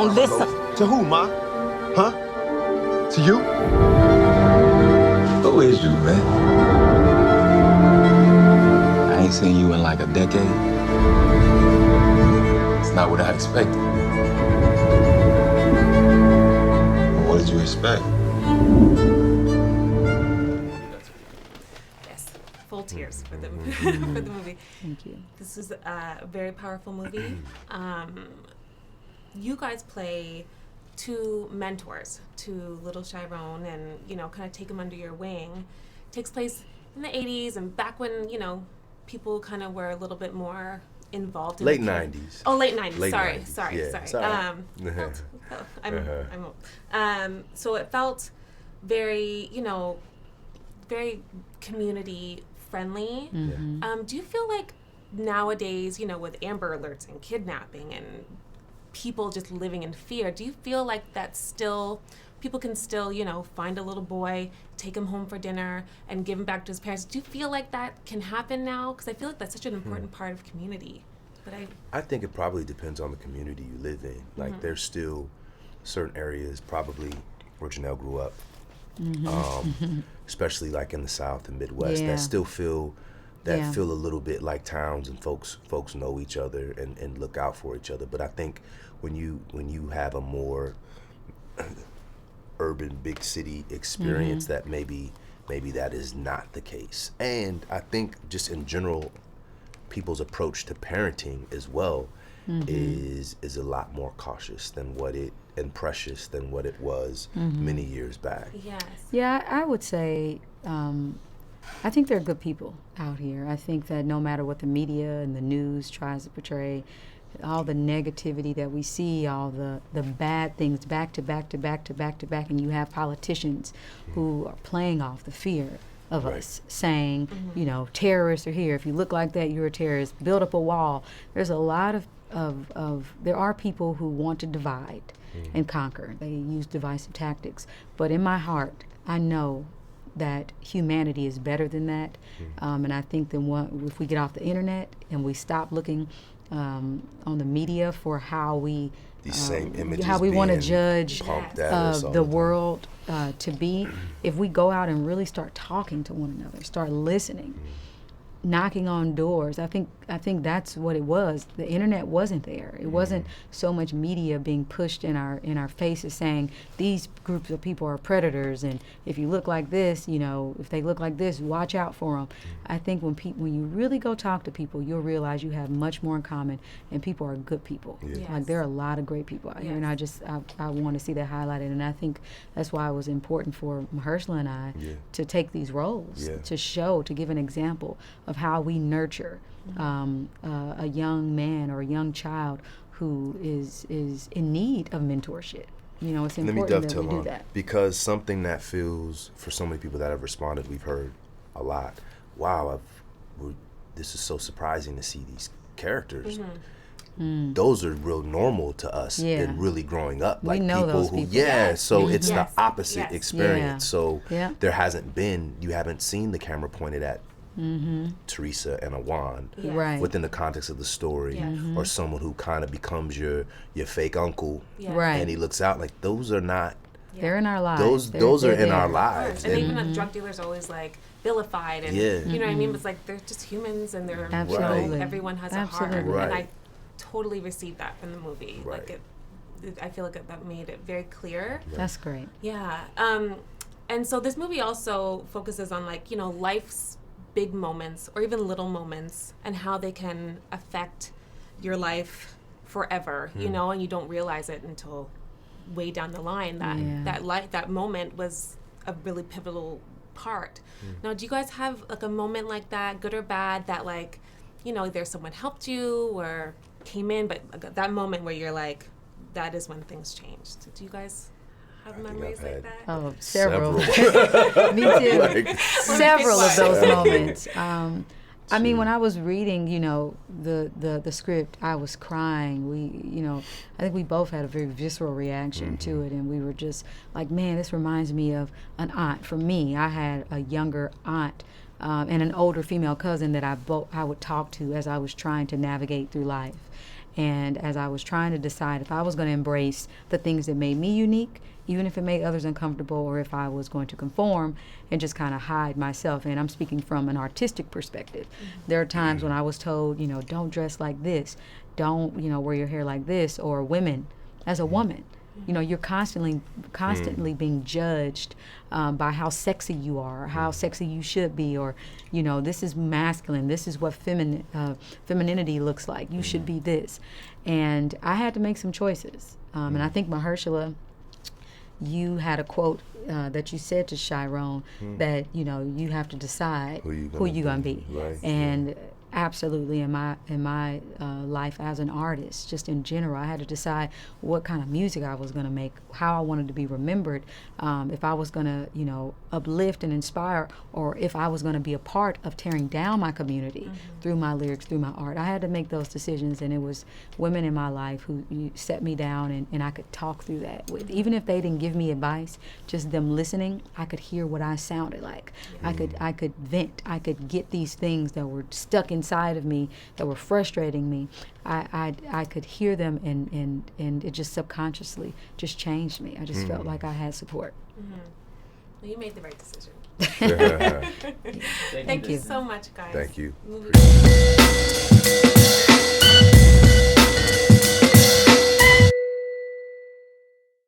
don't listen. To who, Ma? Huh? To you? Who is you, man? I ain't seen you in like a decade. It's not what I expected. What did you expect? Yes, full tears for the for the movie. Thank you. This is a very powerful movie. You guys play two mentors to little Chiron, and kind of take them under your wing. It takes place in the 80s and back when people kind of were a little bit more involved in late 90s. Oh, late 90s. Late sorry. 90s. Sorry. Yeah, Sorry. I'm old. So it felt very, very community friendly. Mm-hmm. Do you feel like nowadays, with Amber Alerts and kidnapping and people just living in fear, do you feel like that's still, people can still, find a little boy, take him home for dinner, and give him back to his parents? Do you feel like that can happen now? Because I feel like that's such an important part of community. But I think it probably depends on the community you live in. Like, there's still certain areas, probably where Janelle grew up, especially like in the South and Midwest, that still feel a little bit like towns, and folks know each other and look out for each other. But I think when you have a more urban big city experience, that maybe that is not the case. And I think just in general, people's approach to parenting as well is a lot more cautious than and precious than what it was many years back. yes. Yeah, I would say, I think there are good people out here. I think that no matter what the media and the news tries to portray, all the negativity that we see, all the bad things back to back to back to back to back, and you have politicians who are playing off the fear of us, saying, terrorists are here. If you look like that, you're a terrorist. Build up a wall. There's a lot of there are people who want to divide and conquer. They use divisive tactics. But in my heart, I know that humanity is better than that. And I think that if we get off the internet and we stop looking on the media for how we These same images how we want to being judge pumped at us all the time. world to be, if we go out and really start talking to one another, start listening, knocking on doors. I think that's what it was. The internet wasn't there. It wasn't so much media being pushed in our faces saying these groups of people are predators, and if you look like this, if they look like this, watch out for them. I think when you really go talk to people, you'll realize you have much more in common, and people are good people. Yes. Like, there are a lot of great people out here, and I want to see that highlighted, and I think that's why it was important for Mahershala and I to take these roles, to give an example of how we nurture a young man or a young child who is in need of mentorship. It's important that we do that. Because something that feels, for so many people that have responded, we've heard a lot, wow, this is so surprising to see these characters. Those are real normal to us and really growing up. We like know people those who, people. so it's the Yes. opposite Yes. experience. So Yeah. you haven't seen the camera pointed at Teresa and Awan Right. within the context of the story, or someone who kind of becomes your fake uncle, Right. and he looks out like, those are not, They're in our lives. those are They're in our there. lives. And even the drug dealers always like vilified, and you know what I mean? It's like they're just humans, and they're Absolutely. everyone has a Absolutely. heart, and I Right. totally received that from the movie. Right. Like I feel like that made it very clear. That's great. Yeah. And so this movie also focuses on life's big moments or even little moments and how they can affect your life forever, and you don't realize it until way down the line that moment was a really pivotal part. Now, do you guys have a moment like that, good or bad, that either someone helped you or came in, but that moment where you're like, that is when things changed? Do you guys have memories like that? Oh, several. Me too. Several of those moments. I mean, when I was reading, the script, I was crying. I think we both had a very visceral reaction to it, and we were just like, man, this reminds me of an aunt. For me, I had a younger aunt and an older female cousin that I would talk to as I was trying to navigate through life. And as I was trying to decide if I was going to embrace the things that made me unique, even if it made others uncomfortable, or if I was going to conform and just kind of hide myself. And I'm speaking from an artistic perspective. There are times when I was told, don't dress like this, don't, wear your hair like this, or women, as a woman, you're constantly being judged by how sexy you are, or how sexy you should be, or, this is masculine, this is what femininity looks like, you should be this. And I had to make some choices. And I think, Mahershala, you had a quote that you said to Chiron that, you have to decide who you gonna be. Right. And absolutely, in my life as an artist, just in general, I had to decide what kind of music I was going to make, how I wanted to be remembered, if I was going to, uplift and inspire, or if I was going to be a part of tearing down my community through my lyrics, through my art. I had to make those decisions, and it was women in my life who set me down, and I could talk through that with. Even if they didn't give me advice, just them listening, I could hear what I sounded like. I could vent. I could get these things that were stuck inside of me, that were frustrating me. I could hear them, and it just subconsciously just changed me. I just felt like I had support. Well, you made the right decision. Thank you so much, guys. Thank you. Movie-